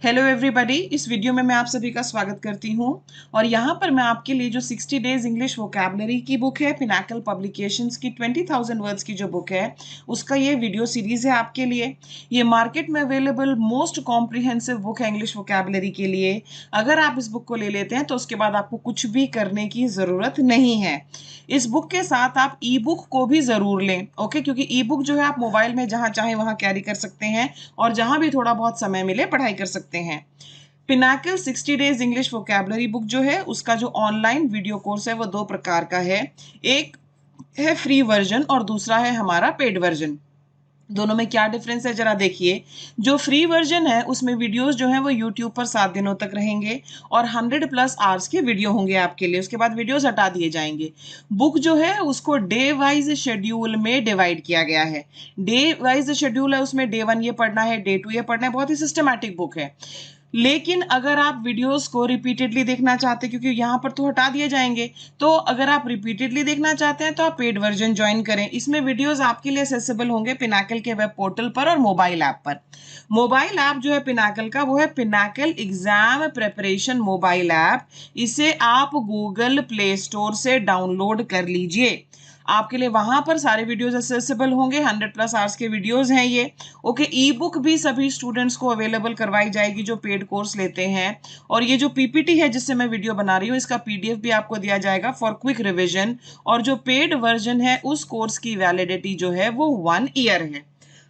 Hello everybody, इस video में मैं आप सभी का स्वागत करती हूं और यहाँ पर मैं आपके लिए जो 60 डेज इंग्लिश वोकैबुलरी की बुक है पिनाकल पब्लिकेशंस की 20,000 वर्ड्स की जो बुक है उसका ये वीडियो सीरीज है आपके लिए। ये मार्केट में अवेलेबल मोस्ट कॉम्प्रिहेंसिव बुक है इंग्लिश वोकैबुलरी के लिए। अगर आप इस बुक को ले लेते हैं तो उसके बाद आपको कुछ भी करने की ज़रूरत नहीं है। इस बुक के साथ आप ई बुक को भी ज़रूर लें, ओके, क्योंकि ई बुक जो है आप मोबाइल में जहाँ चाहें वहाँ कैरी कर सकते हैं और जहाँ भी थोड़ा बहुत समय मिले पढ़ाई कर सकते हैं। Pinnacle 60 days English vocabulary book जो है उसका जो ऑनलाइन वीडियो कोर्स है वो दो प्रकार का है। एक है फ्री वर्जन और दूसरा है हमारा पेड वर्जन। दोनों में क्या डिफरेंस है जरा देखिए। जो फ्री वर्जन है उसमें वीडियोस जो है वो यूट्यूब पर 7 दिनों तक रहेंगे और 100+ आवर्स के वीडियो होंगे आपके लिए, उसके बाद वीडियोस हटा दिए जाएंगे। बुक जो है उसको डे वाइज शेड्यूल में डिवाइड किया गया है। डे वाइज शेड्यूल है, उसमें डे 1 ये पढ़ना है, डे 2 ये पढ़ना है, बहुत ही सिस्टमैटिक बुक है। लेकिन अगर आप वीडियोस को रिपीटेडली देखना चाहते हैं, क्योंकि यहाँ पर तो हटा दिए जाएंगे, तो अगर आप रिपीटेडली देखना चाहते हैं तो आप पेड वर्जन ज्वाइन करें। इसमें वीडियोस आपके लिए एक्सेसिबल होंगे पिनाकल के वेब पोर्टल पर और मोबाइल ऐप पर। मोबाइल ऐप जो है पिनाकल का वो है Pinnacle exam preparation mobile app. इसे आप गूगल प्ले स्टोर से डाउनलोड कर लीजिए। आपके लिए वहां पर सारे वीडियोस एक्सेसिबल होंगे, 100+ आवर्स के वीडियोस हैं ये। ओके, ई बुक भी सभी स्टूडेंट्स को अवेलेबल करवाई जाएगी जो पेड कोर्स लेते हैं। और ये जो पीपीटी है जिससे मैं वीडियो बना रही हूँ इसका पीडीएफ भी आपको दिया जाएगा फॉर क्विक रिविजन। और जो पेड वर्जन है उस कोर्स की वैलिडिटी जो है वो 1 ईयर है।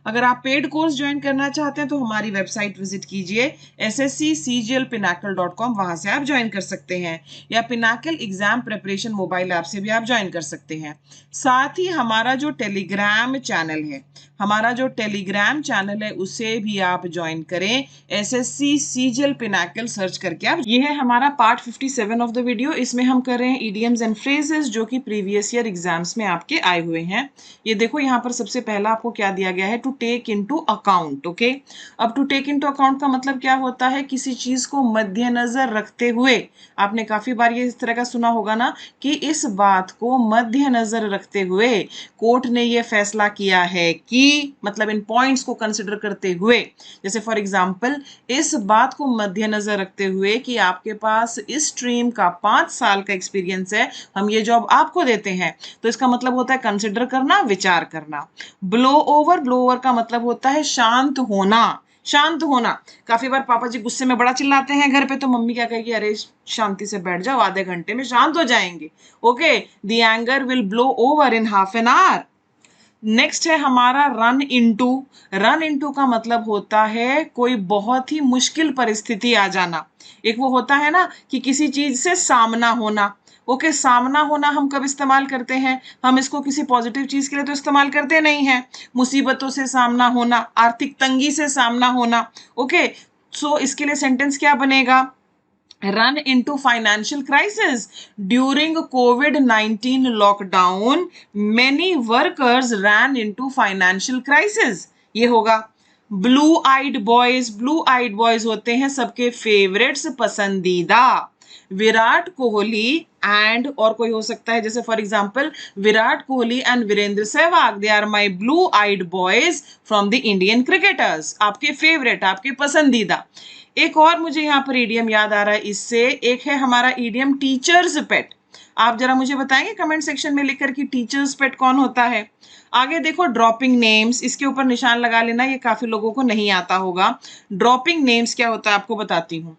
अगर आप पेड कोर्स ज्वाइन करना चाहते हैं तो हमारी वेबसाइट विजिट कीजिए ssccglpinacle.com, वहां से आप ज्वाइन कर सकते हैं, या Pinnacle exam preparation mobile app से भी आप ज्वाइन कर सकते हैं। साथ ही हमारा जो टेलीग्राम चैनल है उसे भी आप ज्वाइन करें, ssccglpinacle सर्च करके आप। ये है हमारा पार्ट 57 ऑफ द वीडियो। इसमें हम कर रहे हैं इडियम्स एंड फ्रेजेस जो कि प्रीवियस ईयर एग्जाम्स में आपके आए हुए हैं। ये देखो यहाँ पर सबसे पहला आपको क्या दिया गया है, to take into account. Okay, अब टू टेक इनटू अकाउंट का मतलब क्या होता है, किसी चीज को मद्देनजर रखते हुए। आपने काफी बार ये इस तरह का सुना होगा ना कि इस बात को मद्देनजर रखते हुए कोर्ट ने ये फैसला किया है कि, मतलब इन पॉइंट्स को कंसिडर करते हुए। जैसे फॉर एग्जांपल, इस बात को मद्देनजर रखते हुए कि आपके पास इस स्ट्रीम का 5 साल का एक्सपीरियंस है, हम ये जॉब आपको देते हैं। तो इसका मतलब होता है कंसिडर करना, विचार करना। ब्लो ओवर का मतलब होता है शांत होना। शांत होना। काफी बार पापा जी गुस्से में बड़ा चिल्लाते हैं घर पे, तो मम्मी क्या कहेगी, अरे शांति से बैठ जाओ, आधे घंटे में शांत हो जाएंगे। Okay, the anger will blow over in half an hour. Next है हमारा रन इनटू। रन इनटू का मतलब होता है कोई बहुत ही मुश्किल परिस्थिति आ जाना। एक वो होता है ना कि किसी चीज से सामना होना। ओके, सामना होना हम कब इस्तेमाल करते हैं, हम इसको किसी पॉजिटिव चीज के लिए तो इस्तेमाल करते नहीं हैं। मुसीबतों से सामना होना, आर्थिक तंगी से सामना होना। ओके, सो इसके लिए सेंटेंस क्या बनेगा, run into financial crisis during COVID-19 lockdown, many workers ran into financial crisis। ये होगा। ब्लू आइड बॉयज होते हैं सबके फेवरेट्स, पसंदीदा। विराट कोहली एंड और कोई हो सकता है, जैसे for example Virat Kohli and Virender Sehwag, they are my blue eyed boys from the Indian cricketers. आपके फेवरेट, आपके पसंदीदा। एक और मुझे यहाँ पर ईडियम याद आ रहा है इससे, एक है हमारा ईडियम टीचर्स पेट। आप जरा मुझे बताएंगे कमेंट सेक्शन में लिखकर कि टीचर्स पेट कौन होता है। आगे देखो ड्रॉपिंग नेम्स, इसके ऊपर निशान लगा लेना, ये काफी लोगों को नहीं आता होगा। ड्रॉपिंग नेम्स क्या होता है आपको बताती हूँ।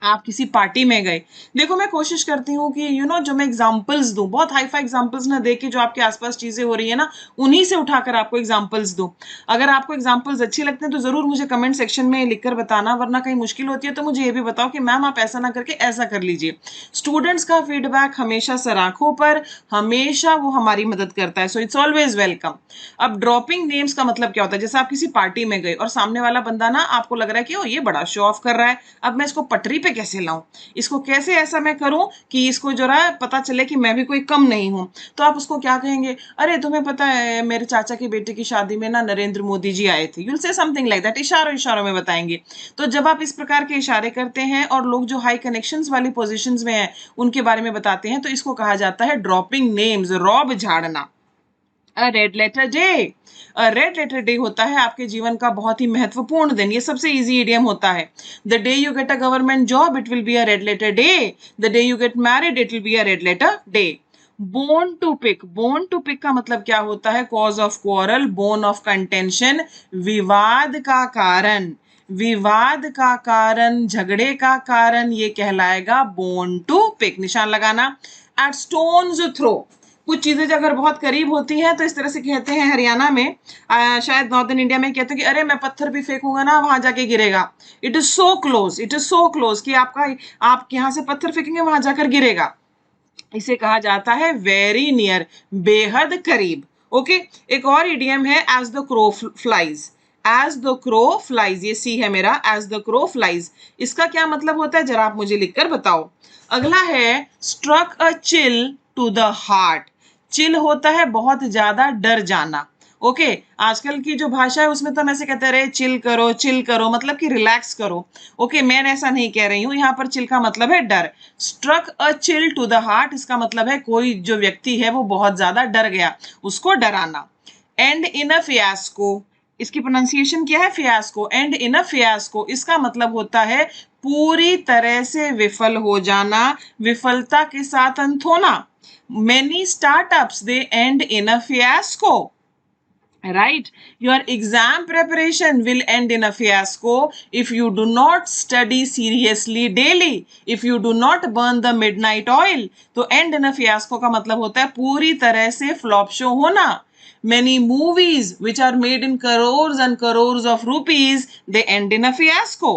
आप किसी पार्टी में गए, देखो मैं कोशिश करती हूँ कि जो मैं एग्जांपल्स दूं, बहुत हाई फाई एग्जांपल्स ना दे के जो आपके आसपास चीजें हो रही है ना उन्हीं से उठाकर आपको एग्जांपल्स दूं। अगर आपको एग्जांपल्स अच्छे लगते हैं तो जरूर मुझे कमेंट सेक्शन में लिखकर बताना, वरना कहीं मुश्किल होती है तो मुझे ये भी बताओ कि मैम आप ऐसा ना करके ऐसा कर लीजिए। स्टूडेंट्स का फीडबैक हमेशा सराखों पर, हमेशा वो हमारी मदद करता है, सो इट्स ऑलवेज वेलकम। अब ड्रॉपिंग नेम्स का मतलब क्या होता है, जैसे आप किसी पार्टी में गए और सामने वाला बंदा ना आपको लग रहा है कि ओ ये बड़ा शो ऑफ कर रहा है, अब मैं इसको पटरी पे कैसे लाऊं, इसको कैसे ऐसा मैं करूं कि इसको जरा पता चले कि मैं भी कोई कम नहीं हूं। तो आप उसको क्या कहेंगे, अरे तुम्हें पता है मेरे चाचा के बेटे की शादी में ना नरेंद्र मोदी जी आए थे। यूल से समथिंग लाइक दैट, इशारों इशारों में बताएंगे। तो जब आप इस प्रकार के इशारे करते हैं और लोग जो हाई कनेक्शंस वाली पोजीशंस में हैं उनके बारे में बताते हैं तो इसको कहा जाता है ड्रॉपिंग नेम्स, रौब झाड़ना। A red letter day, red letter day होता है आपके जीवन का बहुत ही महत्वपूर्ण दिन। ये सबसे इजी इडियम होता है। The day you get a government job it will be a red letter day, the day you get married it will be a red letter day. Bone to pick, bone to pick का मतलब क्या होता है? Cause of quarrel, bone of contention, विवाद का कारण, विवाद का कारण, झगड़े का कारण, ये कहलाएगा बोन टू पिक। निशान लगाना। एट स्टोन्स थ्रो, कुछ चीजें जो अगर बहुत करीब होती हैं तो इस तरह से कहते हैं हरियाणा में, शायद नॉर्दर्न इंडिया में कहते हैं कि अरे मैं पत्थर भी फेंकूंगा ना वहां जाके गिरेगा। It is so close, it is so close कि आप यहाँ से पत्थर फेंकेंगे वहां जाकर गिरेगा। इसे कहा जाता है वेरी नियर, बेहद करीब। ओके, एक और इडियम है as the crow flies, as the crow flies, ये सी है मेरा, एज द क्रो फ्लाइज, इसका क्या मतलब होता है जरा आप मुझे लिखकर बताओ। अगला है struck a chill to the heart, chill होता है बहुत ज्यादा डर जाना। ओके, आजकल की जो भाषा है उसमें तो हम ऐसे कहते रहे चिल करो मतलब कि रिलैक्स करो। ओके, मैं ऐसा नहीं कह रही हूं, यहाँ पर चिल का मतलब है डर। Struck a chill to the heart, इसका मतलब है कोई जो व्यक्ति है वो बहुत ज्यादा डर गया, उसको डराना। एंड इन अ फियास्को, इसकी प्रोनाउंसिएशन क्या है? Fiasco. And in a fiasco, इसका मतलब होता है पूरी तरह से विफल हो जाना, विफलता के साथ अंत होना। Many startups they and in a fiasco, right? Your exam preparation will end in a fiasco if you do not study seriously daily, if you do not burn the midnight oil। तो end in a fiasco का मतलब होता है पूरी तरह से flop show होना। Many movies which are made in crores and crores of rupees, they end in a fiasco।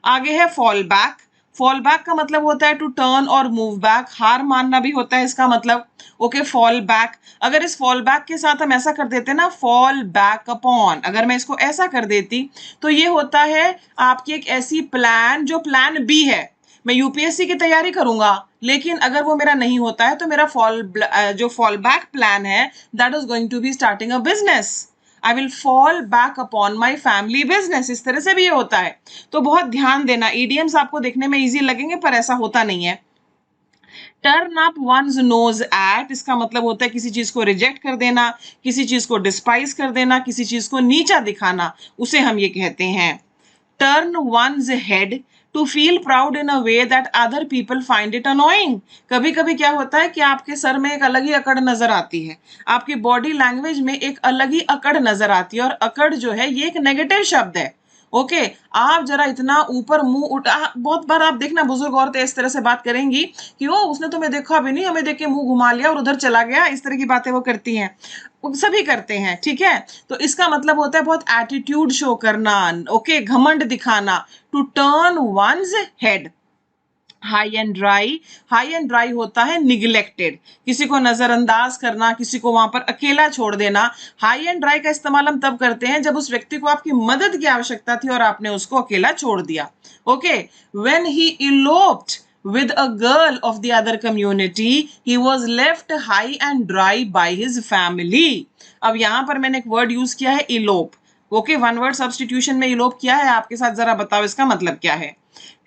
आगे है फॉल बैक, फॉल बैक का मतलब होता है टू टर्न और मूव बैक, हार मानना भी होता है इसका मतलब। ओके, फॉल बैक, अगर इस फॉल बैक के साथ हम ऐसा कर देते ना, फॉल बैक अपॉन, अगर मैं इसको ऐसा कर देती तो ये होता है आपकी एक ऐसी प्लान जो प्लान बी है। मैं यूपीएससी की तैयारी करूंगा लेकिन अगर वो मेरा नहीं होता है तो मेरा जो फॉल बैक प्लान है that is going to be starting a business. I will fall back upon my family business, इस तरह से भी ये होता है। तो बहुत ध्यान देना, ईडियम्स आपको देखने में इजी लगेंगे पर ऐसा होता नहीं है। Turn up one's nose at, इसका मतलब होता है किसी चीज को रिजेक्ट कर देना, किसी चीज को डिस्पाइज कर देना, किसी चीज को नीचा दिखाना, उसे हम ये कहते हैं। Turn one's head, to feel proud in a way that other people find it annoying. कभी कभी क्या होता है कि आपके सर में एक अलग ही अकड़ नजर आती है, आपकी बॉडी लैंग्वेज में एक अलग ही अकड़ नजर आती है, और अकड़ जो है ये एक नेगेटिव शब्द है। ओके, आप जरा इतना ऊपर मुंह उठा, बहुत बार आप देखना बुजुर्ग औरतें इस तरह से बात करेंगी कि ओ उसने तो मैं देखा भी नहीं, हमें देख के मुंह घुमा लिया और उधर चला गया, इस तरह की बातें वो करती हैं, सभी करते हैं, ठीक है। तो इसका मतलब होता है बहुत एटीट्यूड शो करना, ओके, घमंड दिखाना। To turn one's head. High and dry, high and dry होता है निग्लेक्टेड, किसी को नजरअंदाज करना, किसी को वहां पर अकेला छोड़ देना। हाई एंड ड्राई का इस्तेमाल हम तब करते हैं जब उस व्यक्ति को आपकी मदद की आवश्यकता थी और आपने उसको अकेला छोड़ दिया। Okay, when he eloped with a girl of the other community he was left high and dry by his family। अब यहां पर मैंने एक वर्ड यूज किया है elope. Okay, one word substitution में इलोप किया है आपके साथ, जरा बताओ इसका मतलब क्या है।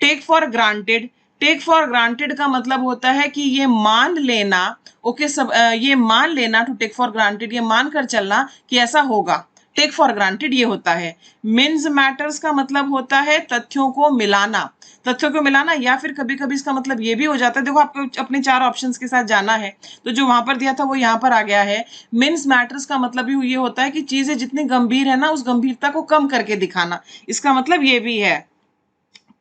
Take for granted, take for granted का मतलब होता है कि ये मान लेना। ओके, सब ये मान लेना, टू टेक फॉर ग्रांटेड, ये मान कर चलना कि ऐसा होगा। टेक फॉर ग्रांटेड ये होता है। मिन्स मैटर्स का मतलब होता है तथ्यों को मिलाना, तथ्यों को मिलाना, या फिर कभी कभी इसका मतलब ये भी हो जाता है, देखो आपको अपने 4 ऑप्शंस के साथ जाना है तो जो वहां पर दिया था वो यहाँ पर आ गया है। मिन्स मैटर्स का मतलब ये होता है कि चीजें जितनी गंभीर है ना उस गंभीरता को कम करके दिखाना, इसका मतलब ये भी है।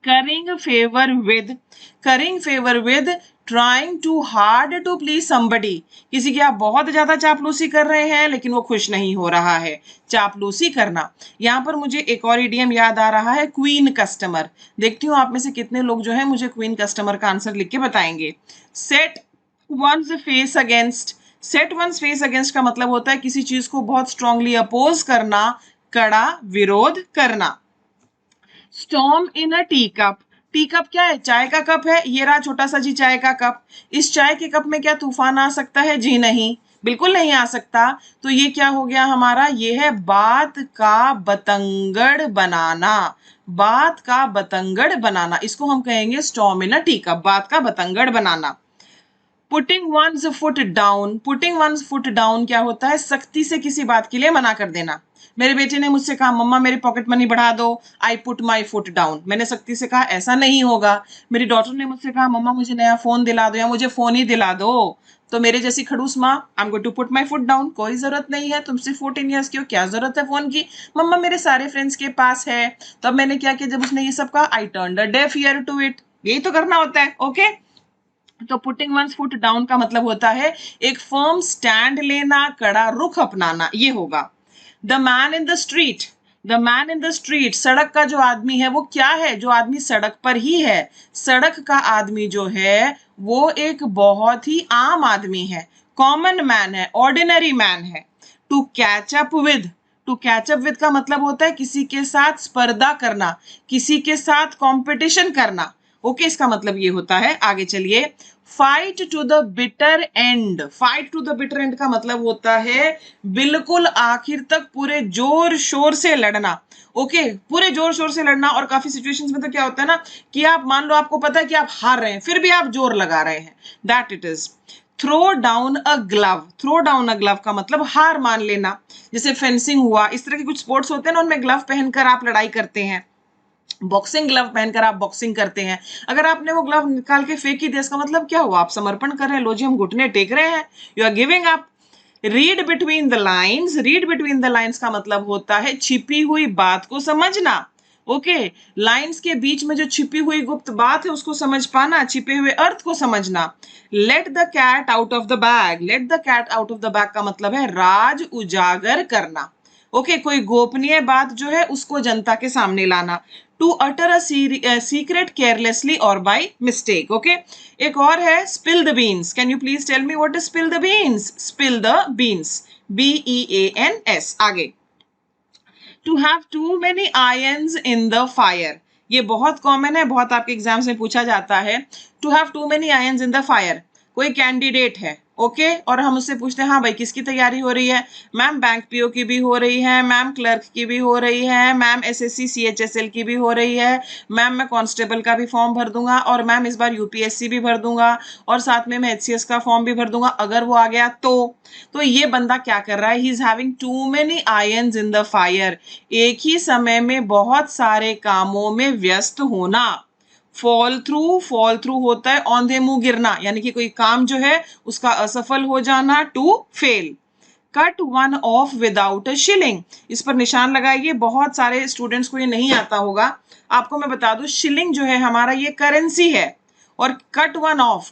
Currying favour with, currying favour with, trying to hard to please somebody, किसी की आप बहुत ज्यादा चापलूसी कर रहे हैं लेकिन वो खुश नहीं हो रहा है, चापलूसी करना। यहां पर मुझे एक और इडियम याद आ रहा है, क्वीन कस्टमर। देखती हूँ आप में से कितने लोग जो है मुझे क्वीन कस्टमर का आंसर लिख के बताएंगे। Set one's face against, set one's face against का मतलब होता है किसी चीज को बहुत स्ट्रांगली अपोज करना, कड़ा विरोध करना। Storm in a tea cup, tea cup क्या है? चाय का कप है, ये रहा छोटा सा जी चाय का कप। इस चाय के कप में क्या तूफान आ सकता है? जी नहीं, बिल्कुल नहीं आ सकता। तो ये क्या हो गया हमारा? ये है बात का बतंगड़ बनाना, बात का बतंगड़ बनाना, इसको हम कहेंगे storm in a tea cup, बात का बतंगड़ बनाना। Putting one's foot down, putting one's foot down क्या होता है? सख्ती से किसी बात के लिए मना कर देना। मेरे बेटे ने मुझसे कहा मम्मा मेरी पॉकेट मनी बढ़ा दो, I put my foot down, मैंने सख्ती से कहा ऐसा नहीं होगा। मेरी डॉटर ने मुझसे कहा मम्मा मुझे नया फोन दिला दो या मुझे फोन ही दिला दो, तो मेरे जैसी खड़ूस माँ, I am going to put my foot down, कोई जरूरत नहीं है, तुम सिर्फ 14 ईयर्स की हो, क्या जरूरत है फोन की, मम्मा मेरे सारे फ्रेंड्स के पास है। तब मैंने क्या किया, जब उसने ये सब कहा, I turned a deaf ear to it, यही तो करना होता है। ओके तो पुटिंग वंस फुट डाउन का मतलब होता है एक फर्म स्टैंड लेना, कड़ा रुख अपनाना, ये होगा। The man in the street, the man in the street, सड़क का जो आदमी है वो क्या है? जो आदमी सड़क पर ही है। सड़क का आदमी जो है वो एक बहुत ही आम आदमी है, कॉमन मैन है, ऑर्डिनरी मैन है। To catch up with, to catch up with का मतलब होता है किसी के साथ स्पर्धा करना, किसी के साथ कंपटीशन करना। ओके इसका मतलब ये होता है। आगे चलिए, fight to the bitter end, fight to the bitter end का मतलब होता है बिल्कुल आखिर तक पूरे जोर शोर से लड़ना। ओके पूरे जोर शोर से लड़ना। और काफी सिचुएशंस में तो क्या होता है ना कि आप मान लो आपको पता है कि आप हार रहे हैं फिर भी आप जोर लगा रहे हैं, that it is. Throw down a glove, throw down a glove का मतलब हार मान लेना। जैसे फेंसिंग हुआ, इस तरह के कुछ स्पोर्ट्स होते हैं ना, उनमें ग्लव पहनकर आप लड़ाई करते हैं, बॉक्सिंग ग्लव पहनकर आप बॉक्सिंग करते हैं। अगर आपने वो ग्लव निकाल के फेंक ही दिया, इसका मतलब क्या हुआ? आप समर्पण कर रहे हैं, लो जी हम घुटने टेक रहे हैं, you are giving up. Read between the lines, read between the lines का मतलब होता है छिपी हुई बात को समझना। ओके लाइन्स के बीच में जो छिपी हुई गुप्त बात है उसको समझ पाना, छिपे हुए अर्थ को समझना। Let the cat out of the bag, let the cat out of the bag का मतलब है राज उजागर करना। ओके कोई गोपनीय बात जो है उसको जनता के सामने लाना। To utter a secret carelessly और बाय मिस्टेक। ओके एक और है spill the beans, can you please tell me what is spill the beans? Spill the beans, BEANS। आगे, to have too many irons in the fire, ये बहुत common है, बहुत आपके एग्जाम्स में पूछा जाता है। To have too many irons in the fire, कोई कैंडिडेट है ओके और हम उससे पूछते हैं हाँ भाई किसकी तैयारी हो रही है? मैम बैंक पीओ की भी हो रही है, मैम क्लर्क की भी हो रही है, मैम SSC CHSL की भी हो रही है, मैम मैं कांस्टेबल का भी फॉर्म भर दूंगा, और मैम इस बार UPSC भी भर दूंगा, और साथ में मैं HCS का फॉर्म भी भर दूंगा अगर वो आ गया तो ये बंदा क्या कर रहा है? He is having too many irons in the fire, एक ही समय में बहुत सारे कामों में व्यस्त होना। फॉल थ्रू होता है औंधे मुंह गिरना, यानी कि कोई काम जो है उसका असफल हो जाना, to fail. Cut one off without a shilling, इस पर निशान लगाइए, बहुत सारे स्टूडेंट्स को ये नहीं आता होगा, आपको मैं बता दूं शिलिंग जो है हमारा ये करेंसी है। और कट वन ऑफ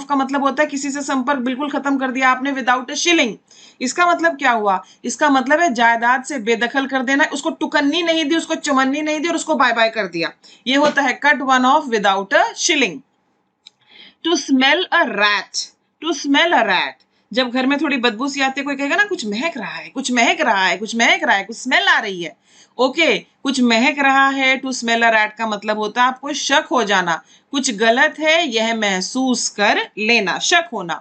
का मतलब होता है किसी से संपर्क बिल्कुल खत्म कर दिया आपने विदाउट अ शिलिंग। इसका मतलब क्या हुआ? इसका मतलब है जायदाद से बेदखल कर देना, उसको टुकन्नी नहीं दी, उसको चुमन्नी नहीं दी और उसको बाय बाय कर दिया, ये होता है cut one off without a shilling. To smell a rat, to smell a rat, जब घर में थोड़ी बदबू सी आती है, कोई कहेगा ना कुछ महक रहा है, कुछ महक रहा है, कुछ महक रहा है, कुछ स्मेल आ रही है। ओके कुछ महक रहा है, टू स्मेल अ रैट का मतलब होता है आपको शक हो जाना, कुछ गलत है यह महसूस कर लेना, शक होना।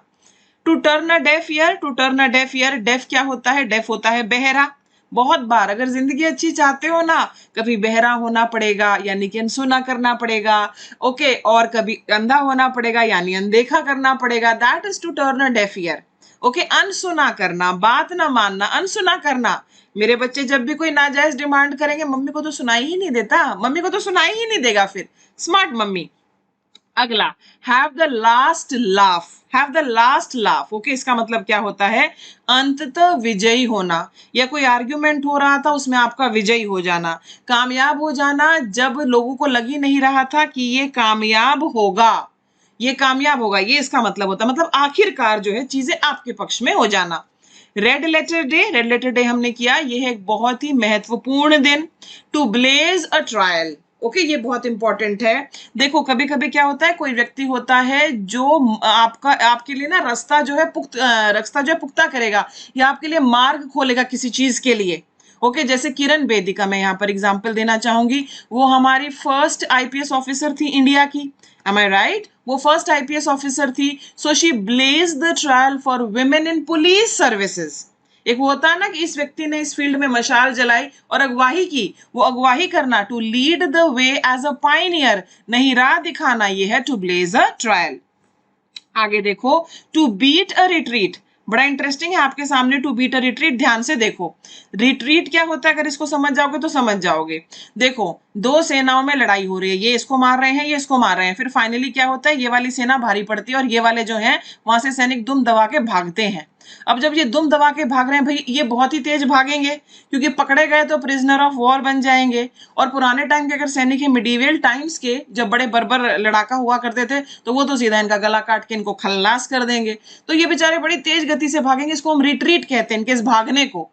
To turn a deaf ear, to turn a deaf ear, deaf क्या होता है? डेफ होता है बहरा। बहुत बार अगर जिंदगी अच्छी चाहते हो ना, कभी बहरा होना पड़ेगा यानी कि अनसुना करना पड़ेगा, ओके और कभी अंधा होना पड़ेगा यानी अनदेखा करना पड़ेगा, that is to turn a deaf ear. Okay अनसुना करना, बात ना मानना, अनसुना करना। मेरे बच्चे जब भी कोई नाजायज डिमांड करेंगे, मम्मी को तो सुनाई ही नहीं देता, मम्मी को तो सुनाई ही नहीं देगा, फिर स्मार्ट मम्मी। अगला, have the last laugh, have the last laugh. Okay इसका मतलब क्या होता है? अंततः विजयी होना, या कोई आर्ग्यूमेंट हो रहा था उसमें आपका विजयी हो जाना, कामयाब हो जाना जब लोगों को लग ही नहीं रहा था कि ये कामयाब होगा, ये कामयाब होगा, ये इसका मतलब होता है, मतलब आखिरकार जो है चीजें आपके पक्ष में हो जाना। Red letter day, red letter day हमने किया, ये है एक बहुत ही महत्वपूर्ण दिन। To blaze a trail, okay ये बहुत इंपॉर्टेंट है। देखो कभी कभी क्या होता है, कोई व्यक्ति होता है जो आपके लिए ना रास्ता जो है पुख्ता करेगा, या आपके लिए मार्ग खोलेगा किसी चीज के लिए। ओके जैसे किरण बेदी का मैं यहाँ पर एग्जांपल देना चाहूंगी, वो हमारी फर्स्ट IPS ऑफिसर थी इंडिया की, एम आई राइट? वो फर्स्ट IPS ऑफिसर थी, so she blaze the trail for women in police services. एक वो होता है ना कि इस व्यक्ति ने इस फील्ड में मशाल जलाई और अगवाही की, वो अगवाही करना, to lead the way as a pioneer, नहीं राह दिखाना, ये है टू ब्लेज अ ट्रायल। आगे देखो, टू बीट अ रिट्रीट, बड़ा इंटरेस्टिंग है आपके सामने, टू बीट अ रिट्रीट। ध्यान से देखो, रिट्रीट क्या होता है, अगर इसको समझ जाओगे तो समझ जाओगे। देखो, दो सेनाओं में लड़ाई हो रही है, ये इसको मार रहे हैं, ये इसको मार रहे हैं, फिर फाइनली क्या होता है, ये वाली सेना भारी पड़ती है और ये वाले जो हैं वहां से सैनिक दुम दबा के भागते हैं। अब जब ये दुम दबा के भाग रहे हैं भाई, ये बहुत ही तेज भागेंगे क्योंकि पकड़े गए तो प्रिजनर ऑफ वॉर बन जाएंगे। और पुराने टाइम के अगर सैनिक है, मिडीवियल टाइम्स के, जब बड़े बर्बर लड़ाका हुआ करते थे, तो वो तो सीधा इनका गला काट के इनको खल्लास कर देंगे। तो ये बेचारे बड़ी तेज गति से भागेंगे, इसको हम रिट्रीट कहते हैं, इनके इस भागने को।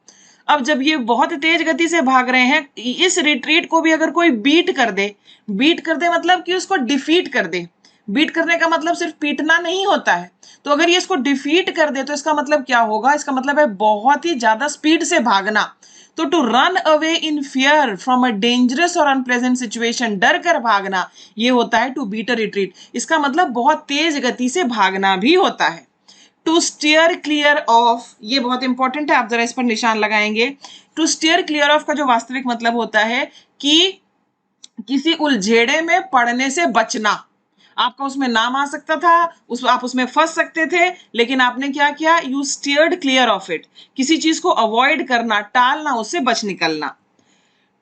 अब जब ये बहुत तेज गति से भाग रहे हैं, इस रिट्रीट को भी अगर कोई बीट कर दे मतलब कि उसको डिफीट कर दे। बीट करने का मतलब सिर्फ पीटना नहीं होता है। तो अगर ये इसको डिफीट कर दे तो इसका मतलब क्या होगा, इसका मतलब है बहुत ही ज्यादा स्पीड से भागना। तो to run away in fear from a dangerous और अनप्लेजेंट सिचुएशन, डर कर भागना, ये होता है टू बीट अ रिट्रीट। इसका मतलब बहुत तेज गति से भागना भी होता है। टू स्टीयर क्लियर ऑफ, ये बहुत इंपॉर्टेंट है, आप जरा इस पर निशान लगाएंगे। टू स्टीयर क्लियर ऑफ का जो वास्तविक मतलब होता है कि किसी उलझेड़े में पड़ने से बचना। आपका उसमें नाम आ सकता था, आप उसमें फंस सकते थे, लेकिन आपने क्या किया, you steered clear of it, किसी चीज को अवॉइड करना, टालना, उससे बच निकलना।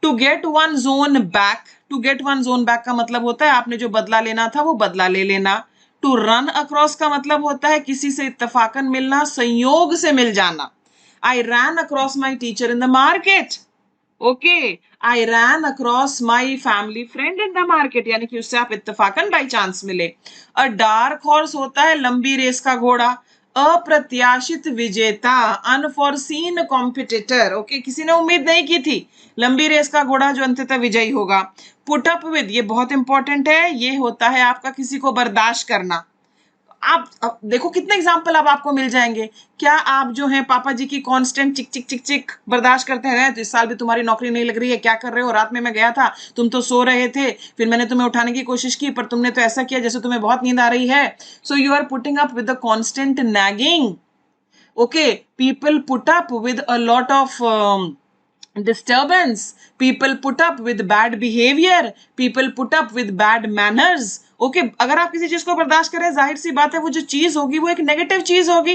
To get one's own back, to get one's own back का मतलब होता है आपने जो बदला लेना था वो बदला ले लेना। टू रन अक्रॉस का मतलब होता है किसी से इत्तेफाकन मिलना, संयोग से मिल जाना। I ran across my teacher in the market, okay, I ran across my family friend in the market, यानी कि उससे आप इत्तेफाकन बाई चांस मिले। अ डार्क हॉर्स होता है लंबी रेस का घोड़ा। अप्रत्याशित विजेता, अनफॉरसीन कॉम्पिटिटर, ओके, किसी ने उम्मीद नहीं की थी, लंबी रेस का घोड़ा जो अंततः विजयी होगा। पुट अप विद, ये बहुत इंपॉर्टेंट है, ये होता है आपका किसी को बर्दाश्त करना। आप देखो कितने एग्जाम्पल अब आपको मिल जाएंगे। क्या आप जो है पापा जी की कांस्टेंट चिक चिक चिक चिक बर्दाश्त करते हैं, तो इस साल भी तुम्हारी नौकरी नहीं लग रही है, क्या कर रहे हो, रात में मैं गया था, तुम तो सो रहे थे, फिर मैंने तुम्हें उठाने की कोशिश की पर तुमने तो ऐसा किया जैसे तुम्हें बहुत नींद आ रही है। So you are putting up with the constant nagging, okay. People put up with a lot of disturbance, people put up with bad behavior, people put up with bad manners, okay. अगर आप किसी चीज को बर्दाश्त करें, जाहिर सी बात है वो जो चीज होगी वो एक नेगेटिव चीज होगी,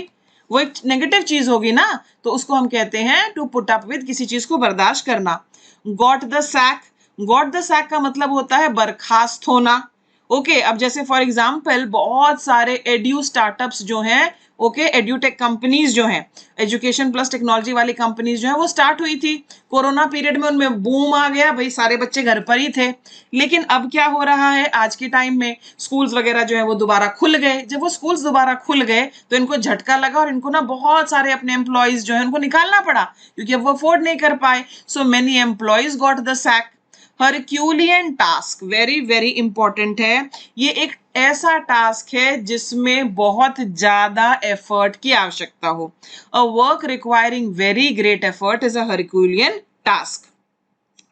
वो एक नेगेटिव चीज होगी ना, तो उसको हम कहते हैं टू पुट अप विद, किसी चीज को बर्दाश्त करना। Got the sack, got the sack का मतलब होता है बर्खास्त होना, ओके। अब जैसे फॉर एग्जाम्पल बहुत सारे एड्यू स्टार्टअप्स जो हैं, ओके, एड्यूटेक कंपनीज जो हैं, एजुकेशन प्लस टेक्नोलॉजी वाली कंपनीज जो हैं वो स्टार्ट हुई थी कोरोना पीरियड में, उनमें बूम आ गया भाई, सारे बच्चे घर पर ही थे। लेकिन अब क्या हो रहा है, आज के टाइम में स्कूल्स वगैरह जो है वो दोबारा खुल गए। जब वो स्कूल्स दोबारा खुल गए तो इनको झटका लगा और इनको ना बहुत सारे अपने एम्प्लॉयज जो है उनको निकालना पड़ा क्योंकि अब वो अफोर्ड नहीं कर पाए। So many employees got the sack. Herculean task, very very important है, ये एक ऐसा टास्क है जिसमें बहुत ज्यादा एफर्ट की आवश्यकता हो। A work requiring very great effort is a Herculean task.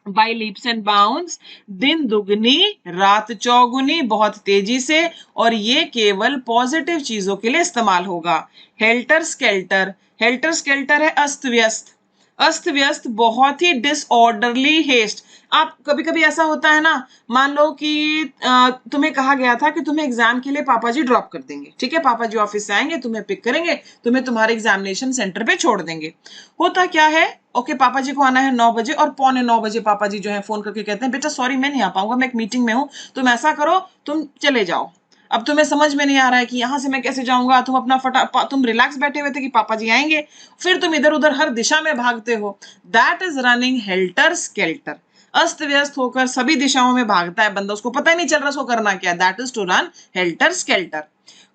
By leaps and bounds, दिन दुगनी रात चौगुनी, बहुत तेजी से, और ये केवल पॉजिटिव चीजों के लिए इस्तेमाल होगा। हेल्टर स्केल्टर, हेल्टर स्केल्टर है अस्त व्यस्त, अस्त व्यस्त, बहुत ही डिसऑर्डरली हेस्ट। आप कभी कभी ऐसा होता है ना, मान लो कि तुम्हें कहा गया था कि तुम्हें एग्जाम के लिए पापा जी ड्रॉप कर देंगे, ठीक है, पापा जी ऑफिस से आएंगे, तुम्हें पिक करेंगे, तुम्हें तुम्हारे एग्जामिनेशन सेंटर पे छोड़ देंगे। होता क्या है, ओके, पापा जी को आना है 9 बजे और 9:45 पापा जी जो है फोन करके कहते हैं बेटा सॉरी मैं नहीं आ पाऊंगा, मैं एक मीटिंग में हूं, तुम ऐसा करो तुम चले जाओ। अब तुम्हें समझ में नहीं आ रहा है कि यहां से मैं कैसे जाऊंगा, तुम अपना तुम रिलैक्स बैठे हुए थे कि पापा जी आएंगे, फिर तुम इधर उधर हर दिशा में भागते हो। That is running helter skeletal. अस्त व्यस्त होकर सभी दिशाओं में भागता है बंदा, उसको पता ही नहीं चल रहा उसको करना क्या। That is to run helter skelter.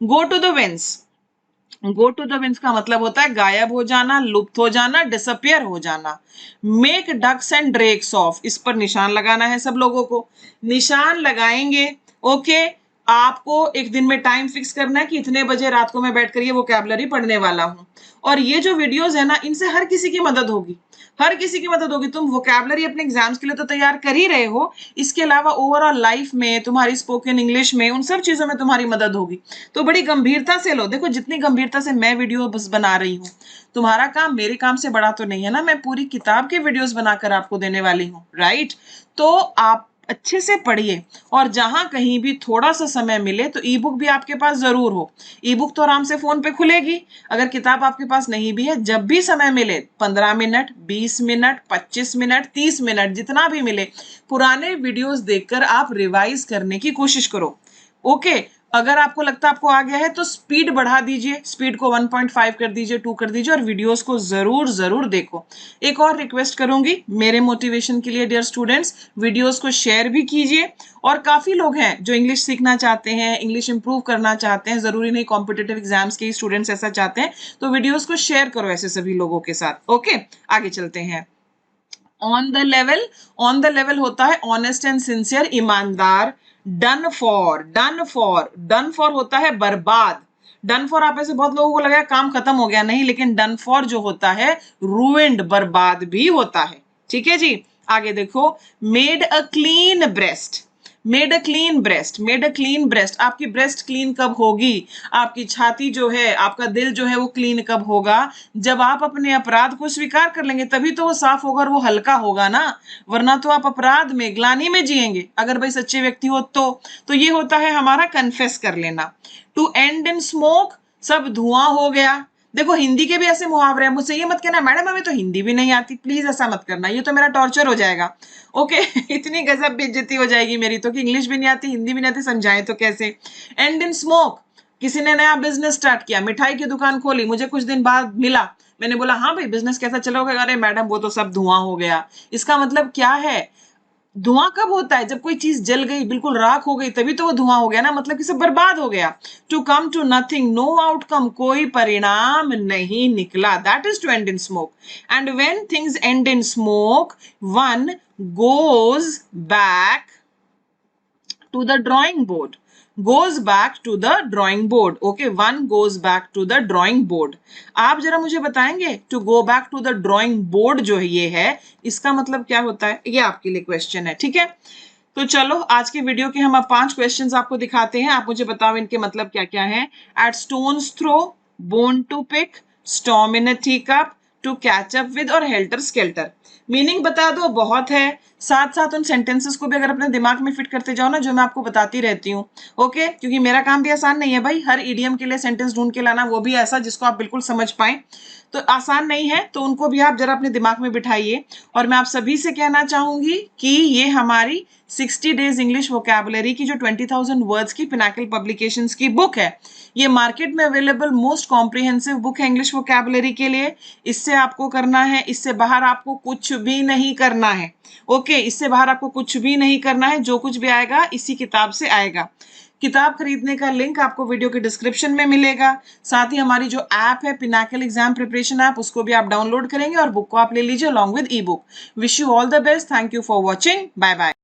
Go to the winds, go to the winds का मतलब होता है गायब हो जाना, लुप्त हो जाना, डिसअपियर हो जाना। Make ducks and drakes off, इस पर निशान लगाना है सब लोगों को, निशान लगाएंगे, ओके। आपको एक दिन में टाइम फिक्स करना है कि इतने बजे रात को मैं बैठकर ये वोकैबुलरी पढ़ने वाला हूं। और ये जो वीडियोस है ना, इनसे हर किसी की मदद होगी, हर किसी की मदद होगी। तुम वोकैबुलरी अपने एग्जाम्स के लिए तो तैयार कर ही रहे हो, इसके अलावा ओवरऑल लाइफ में, तुम्हारी स्पोकन इंग्लिश में, उन सब चीजों में तुम्हारी मदद होगी। तो बड़ी गंभीरता से लो, देखो जितनी गंभीरता से मैं वीडियो बस बना रही हूँ, तुम्हारा काम मेरे काम से बड़ा तो नहीं है ना, मैं पूरी किताब के वीडियोस बनाकर आपको देने वाली हूँ, राइट। तो आप अच्छे से पढ़िए और जहां कहीं भी थोड़ा सा समय मिले तो ई बुक भी आपके पास जरूर हो। ई बुक तो आराम से फोन पे खुलेगी, अगर किताब आपके पास नहीं भी है, जब भी समय मिले 15 मिनट, 20 मिनट, 25 मिनट, 30 मिनट, जितना भी मिले, पुराने वीडियोस देखकर आप रिवाइज करने की कोशिश करो। ओके, अगर आपको लगता है आपको आ गया है तो स्पीड बढ़ा दीजिए, स्पीड को 1.5 कर दीजिए, 2 कर दीजिए और वीडियोस को जरूर जरूर देखो। एक और रिक्वेस्ट करूंगी मेरे मोटिवेशन के लिए, डियर स्टूडेंट्स, वीडियोस को शेयर भी कीजिए। और काफी लोग हैं जो इंग्लिश सीखना चाहते हैं, इंग्लिश इंप्रूव करना चाहते हैं, जरूरी नहीं कॉम्पिटिटिव एग्जाम्स के ही स्टूडेंट्स ऐसा चाहते हैं, तो वीडियोस को शेयर करो ऐसे सभी लोगों के साथ। ओके, आगे चलते हैं। On the level, on the level होता है ऑनेस्ट एंड सिंसियर, ईमानदार। Done for, done for, done for होता है बर्बाद। डन फॉर आप ऐसे बहुत लोगों को लगा काम खत्म हो गया, नहीं, लेकिन डन फॉर जो होता है रूइंड, बर्बाद भी होता है। ठीक है जी, आगे देखो। Made a clean breast, made a clean breast, made a clean breast, आपकी ब्रेस्ट क्लीन कब होगी, आपकी छाती जो है, आपका दिल जो है वो क्लीन कब होगा, जब आप अपने अपराध को स्वीकार कर लेंगे, तभी तो वो साफ होगा और वो हल्का होगा ना, वरना तो आप अपराध में, ग्लानि में जिएंगे अगर भाई सच्चे व्यक्ति हो तो ये होता है हमारा कन्फेस कर लेना। टू एंड इन स्मोक, सब धुआं हो गया। देखो हिंदी के भी ऐसे मुहावरे हैं, मुझसे ये मत कहना मैडम हमें तो हिंदी भी नहीं आती, प्लीज ऐसा मत करना, ये तो मेरा टॉर्चर हो जाएगा। ओके इतनी गजब बेइज्जती हो जाएगी मेरी तो कि इंग्लिश भी नहीं आती, हिंदी भी नहीं आती, समझाएं तो कैसे। एंड इन स्मोक, किसी ने नया बिजनेस स्टार्ट किया, मिठाई की दुकान खोली, मुझे कुछ दिन बाद मिला, मैंने बोला हाँ भाई बिजनेस कैसा चलोगे, अरे मैडम वो तो सब धुआं हो गया। इसका मतलब क्या है, धुआं कब होता है, जब कोई चीज जल गई, बिल्कुल राख हो गई, तभी तो वो धुआं हो गया ना, मतलब कि सब बर्बाद हो गया। To come to nothing, no outcome, कोई परिणाम नहीं निकला, that is to end in smoke. And when things end in smoke, one goes back to the drawing board, goes back to the drawing board. Okay, one goes back to the drawing board. आप जरा मुझे बताएंगे to go back to the drawing board जो है ये है, इसका मतलब क्या होता है, ये आपके लिए क्वेश्चन है। ठीक है, तो चलो आज के वीडियो के हम अब 5 क्वेश्चंस आपको दिखाते हैं, आप मुझे बताओ इनके मतलब क्या क्या है। At stone's throw, bone to pick, storm in a tea cup, to catch up with और हेल्टर स्केल्टर। मीनिंग बता दो, बहुत है, साथ साथ उन सेंटेंसेस को भी अगर अपने दिमाग में फिट करते जाओ ना, जो मैं आपको बताती रहती हूँ। ओके, क्योंकि मेरा काम भी आसान नहीं है भाई, हर इडियम के लिए सेंटेंस ढूंढ के लाना, वो भी ऐसा जिसको आप बिल्कुल समझ पाए, तो आसान नहीं है, तो उनको भी आप जरा अपने दिमाग में बिठाइए। और मैं आप सभी से कहना चाहूंगी कि ये हमारी 60 डेज इंग्लिश वोकैबुलरी की जो 20,000 वर्ड्स की पिनाकल पब्लिकेशंस की बुक है, ये मार्केट में अवेलेबल मोस्ट कॉम्प्रिहेंसिव बुक है इंग्लिश वोकैबुलरी के लिए। इससे आपको करना है, इससे बाहर आपको कुछ भी नहीं करना है। ओके, इससे बाहर आपको कुछ भी नहीं करना है, जो कुछ भी आएगा इसी किताब से आएगा। किताब खरीदने का लिंक आपको वीडियो के डिस्क्रिप्शन में मिलेगा, साथ ही हमारी जो ऐप है पिनाकल एग्जाम प्रिपरेशन ऐप, उसको भी आप डाउनलोड करेंगे और बुक को आप ले लीजिए along with e book. Wish you all the best, thank you for watching, bye bye.